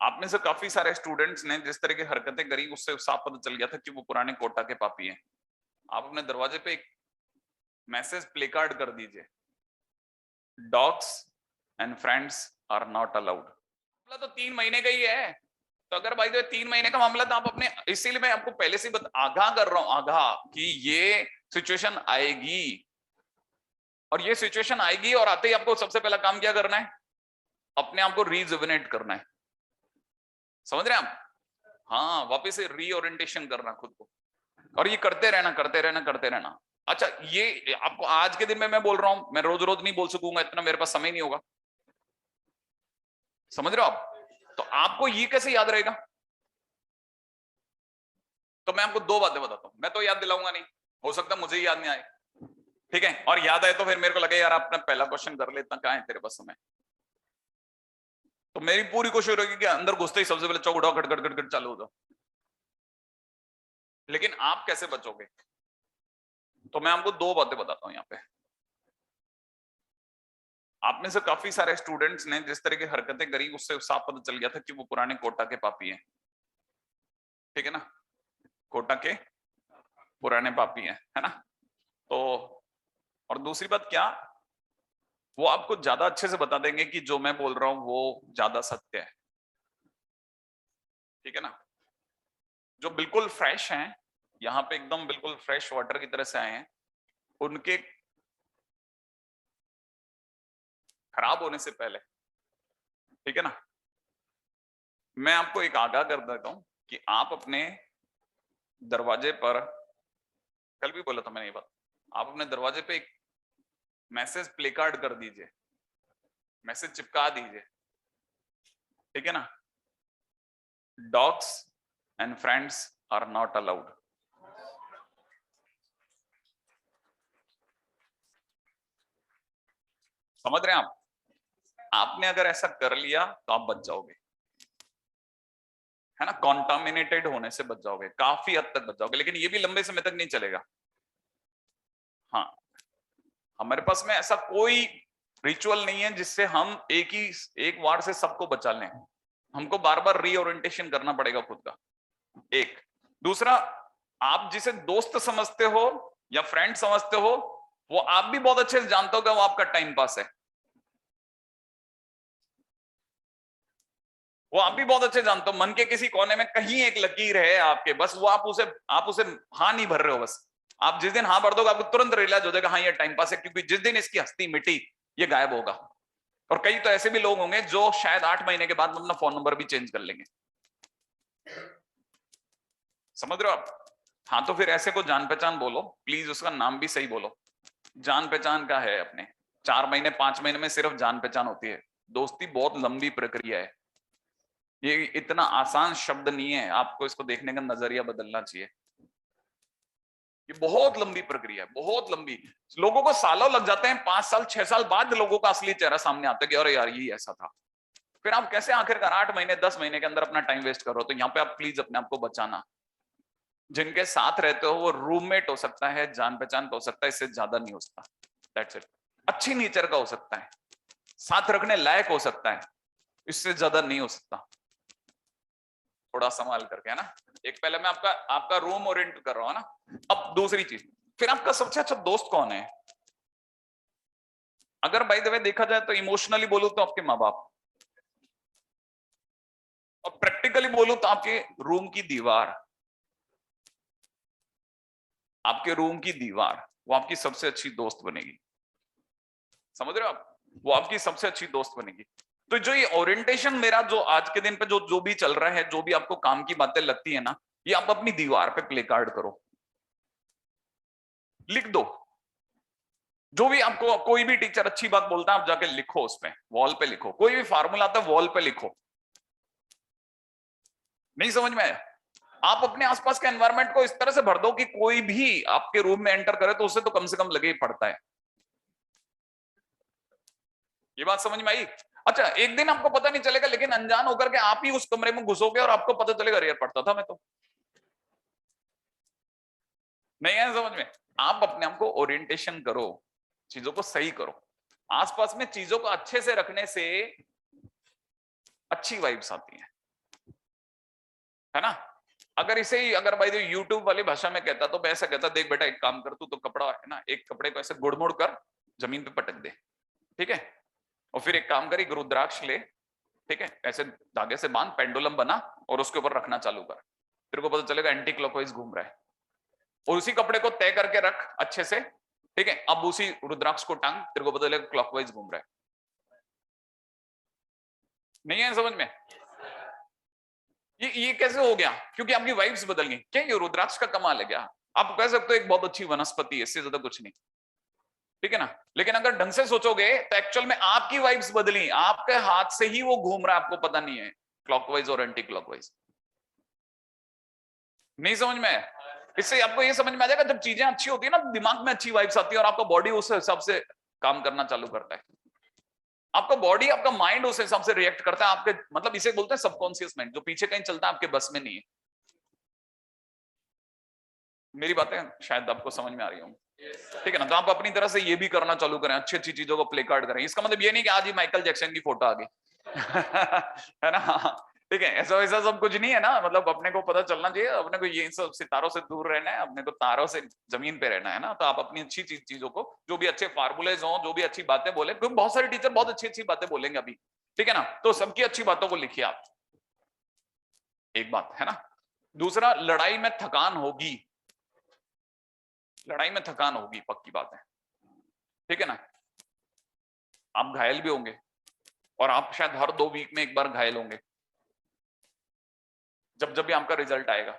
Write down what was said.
आप में से काफी सारे स्टूडेंट्स ने जिस तरह की हरकतें करी उससे साफ पता चल गया था कि वो पुराने कोटा के पापी हैं। आप अपने दरवाजे पे एक मैसेज प्ले कार्ड कर दीजिए, dogs and friends are not allowed. मामला तो 3 महीने का ही है, तो अगर भाई 3 महीने का मामला तो आप अपने, इसीलिए मैं आपको पहले से आगाह कर रहा हूं, आगाह कि ये सिचुएशन आएगी और ये सिचुएशन आएगी, और आते ही आपको सबसे पहला काम क्या करना है, अपने आप को रीजुविनेट करना है। समझ रहे हैं आप? हाँ, वापस से रीओरिएंटेशन करना खुद को, और ये करते रहना करते रहना करते रहना। अच्छा, ये आपको आज के दिन में मैं बोल रहा हूं, मैं रोज रोज नहीं बोल सकूंगा, इतना मेरे पास समय नहीं होगा। समझ रहे हो आप? तो आपको ये कैसे याद रहेगा? तो मैं आपको 2 बातें बताता हूं, मैं तो याद दिलाऊंगा नहीं, हो सकता मुझे ही याद नहीं आए, ठीक है? और याद आए तो फिर मेरे को लगे यार आपने पहला क्वेश्चन कर लेता, कहां है तेरे पास समय। तो मेरी पूरी कोशिश रहेगी कि अंदर घुसते ही सबसे पहले चौक उठाओ, खट खट खट खट चालू हो जाओ। लेकिन आप कैसे बचोगे? तो मैं आपको 2 बातें बताता हूं यहाँ पे। आप में से काफी सारे स्टूडेंट्स ने जिस तरह की हरकतें करी उससे साफ पता चल गया था कि वो पुराने कोटा के पापी हैं, ठीक है ना? कोटा के पुराने पापी हैं, है ना? तो और दूसरी बात क्या, वो आपको ज्यादा अच्छे से बता देंगे कि जो मैं बोल रहा हूं वो ज्यादा सत्य है, ठीक है ना? जो बिल्कुल फ्रेश हैं, यहाँ पे एकदम बिल्कुल फ्रेश वाटर की तरह से आए हैं, उनके खराब होने से पहले, ठीक है ना, मैं आपको एक आगाह कर देता हूं कि आप अपने दरवाजे पर, कल भी बोला था मैंने ये बात, आप अपने दरवाजे पे एक मैसेज प्ले कार्ड कर दीजिए, मैसेज चिपका दीजिए, ठीक है ना, dogs and friends are not allowed. समझ रहे हैं आप? आपने अगर ऐसा कर लिया तो आप बच जाओगे, है ना? कॉन्टामिनेटेड होने से बच जाओगे, काफी हद तक बच जाओगे, लेकिन ये भी लंबे समय तक नहीं चलेगा। हाँ, हमारे पास में ऐसा कोई रिचुअल नहीं है जिससे हम एक वार से सबको बचा लें। हमको बार बार रीओरिएंटेशन करना पड़ेगा खुद का। एक, दूसरा, आप जिसे दोस्त समझते हो या फ्रेंड समझते हो, वो आप भी बहुत अच्छे से जानते हो कि वो आपका टाइम पास है, वो आप भी बहुत अच्छे जानते हो। मन के किसी कोने में कहीं एक लकीर है आपके, बस वो आप उसे हाँ नहीं भर रहे हो। बस आप जिस दिन हाँ भर दोगे आपको तुरंत रियलाइज हो जाएगा हाँ ये टाइम पास है, क्योंकि जिस दिन इसकी हस्ती मिटी ये गायब होगा। और कई तो ऐसे भी लोग होंगे जो शायद 8 महीने के बाद अपना फोन नंबर भी चेंज कर लेंगे। समझ रहे हो आप? हाँ, तो फिर ऐसे को जान पहचान बोलो, प्लीज उसका नाम भी सही बोलो। जान पहचान का है अपने, 4 महीने 5 महीने में सिर्फ जान पहचान होती है। दोस्ती बहुत लंबी प्रक्रिया है, ये इतना आसान शब्द नहीं है, आपको इसको देखने का नजरिया बदलना चाहिए। ये बहुत लंबी प्रक्रिया है, बहुत लंबी। लोगों को सालों लग जाते हैं, 5 साल 6 साल बाद लोगों का असली चेहरा सामने आता है कि अरे यार ये ऐसा था। फिर आप कैसे आखिरकार 8 महीने 10 महीने के अंदर अपना टाइम वेस्ट कर रहे हो? तो यहाँ पे आप प्लीज अपने आप को बचाना। जिनके साथ रहते हो वो रूममेट हो सकता है, जान पहचान का हो सकता है, इससे ज्यादा नहीं हो सकता। That's it. अच्छी नेचर का हो सकता है, साथ रखने लायक हो सकता है, इससे ज्यादा नहीं हो सकता। थोड़ा संभाल करके, है ना? एक पहले मैं आपका रूम ओरिएंट कर रहा हूं ना। अब दूसरी चीज, फिर आपका सबसे अच्छा दोस्त कौन है? अगर बाय द वे देखा जाए तो इमोशनली बोलूं तो आपके माँ बाप, और प्रैक्टिकली बोलूं तो आपके रूम की दीवार। आपके रूम की दीवार वो आपकी सबसे अच्छी दोस्त बनेगी। समझ रहे हो आप? वो आपकी सबसे अच्छी दोस्त बनेगी। तो जो ये ओरिएंटेशन मेरा जो आज के दिन पे जो भी चल रहा है, जो भी आपको काम की बातें लगती है ना, ये आप अपनी दीवार पे प्ले कार्ड करो, लिख दो। जो भी आपको कोई भी टीचर अच्छी बात बोलता है आप जाके लिखो, उस पे वॉल पे लिखो। कोई भी फार्मूला आता है वॉल पे लिखो। नहीं समझ में आया? आप अपने आसपास के एनवायरनमेंट को इस तरह से भर दो कि कोई भी आपके रूम में एंटर करे तो उसे तो कम से कम लगे ही पड़ता है। ये बात समझ में आई? अच्छा, एक दिन आपको पता नहीं चलेगा, लेकिन अनजान होकर के आप ही उस कमरे में घुसोगे और आपको पता चलेगा अरे यार पढ़ता था मैं तो। नहीं है समझ में? आप अपने आप को ओरिएंटेशन करो, चीजों को सही करो। आसपास में चीजों को अच्छे से रखने से अच्छी वाइब्स आती है। है ना। अगर इसे ही अगर भाई यूट्यूब वाली भाषा में कहता तो मैं ऐसा कहता, देख बेटा एक काम कर, तू तो कपड़ा है ना, एक कपड़े को ऐसे गुड़ मुड़ कर जमीन पे पटक दे, ठीक है, और फिर एक काम कर, एक रुद्राक्ष ले, ठीक है, ऐसे धागे से बांध, पेंडुलम बना और उसके ऊपर रखना चालू कर, तेरे को पता चलेगा एंटी क्लॉकवाइज घूम रहा है। और उसी कपड़े को तय करके रख अच्छे से, ठीक है, अब उसी रुद्राक्ष को टांग, तेरे को पता चलेगा क्लॉकवाइज घूम रहा है। नहीं है समझ में? ये कैसे हो गया? क्योंकि आपकी वाइब्स बदल गई। क्या ये रुद्राक्ष का कमाल है क्या? आप कह सकते हो एक बहुत अच्छी वनस्पति है, इससे ज्यादा कुछ नहीं, ठीक है ना। लेकिन अगर ढंग से सोचोगे तो एक्चुअल में आपकी वाइब्स बदली, आपके हाथ से ही वो घूम रहा है, आपको पता नहीं है, क्लॉकवाइज और एंटी क्लॉकवाइज। नहीं समझ में? इससे आपको ये समझ में आ जाएगा, जब चीजें अच्छी होती है ना, दिमाग में अच्छी वाइब्स आती है और आपका बॉडी उस हिसाब से काम करना चालू करता है। आपका बॉडी, आपका माइंड उस हिसाब से रिएक्ट करता है। आपके मतलब इसे बोलते हैं सबकॉन्शियस माइंड, जो पीछे कहीं चलता है, आपके बस में नहीं है। मेरी बातें शायद आपको समझ में आ रही होंगी, ठीक है ना। तो आप अपनी तरह से ये भी करना चालू करें, अच्छी अच्छी चीजों को प्ले कार्ड करें। इसका मतलब ये नहीं कि आज ही माइकल जैक्सन की फोटो आ गई है ना, ठीक है, ऐसा वैसा सब कुछ नहीं है ना। मतलब अपने को पता चलना चाहिए, अपने को ये सब सितारों से दूर रहना है, अपने को तारों से जमीन पे रहना है ना। तो आप अपनी अच्छी चीजों को, जो भी अच्छे फार्मूलेज हो, जो भी अच्छी बातें बोले, क्योंकि बहुत सारे टीचर बहुत अच्छी अच्छी बातें बोलेंगे अभी, ठीक है ना, तो सबकी अच्छी बातों को लिखिए आप, एक बात है ना। दूसरा, लड़ाई में थकान होगी, लड़ाई में थकान होगी, पक्की बात है, ठीक है ना। आप घायल भी होंगे, और आप शायद हर 2 वीक में एक बार घायल होंगे, जब जब भी आपका रिजल्ट आएगा।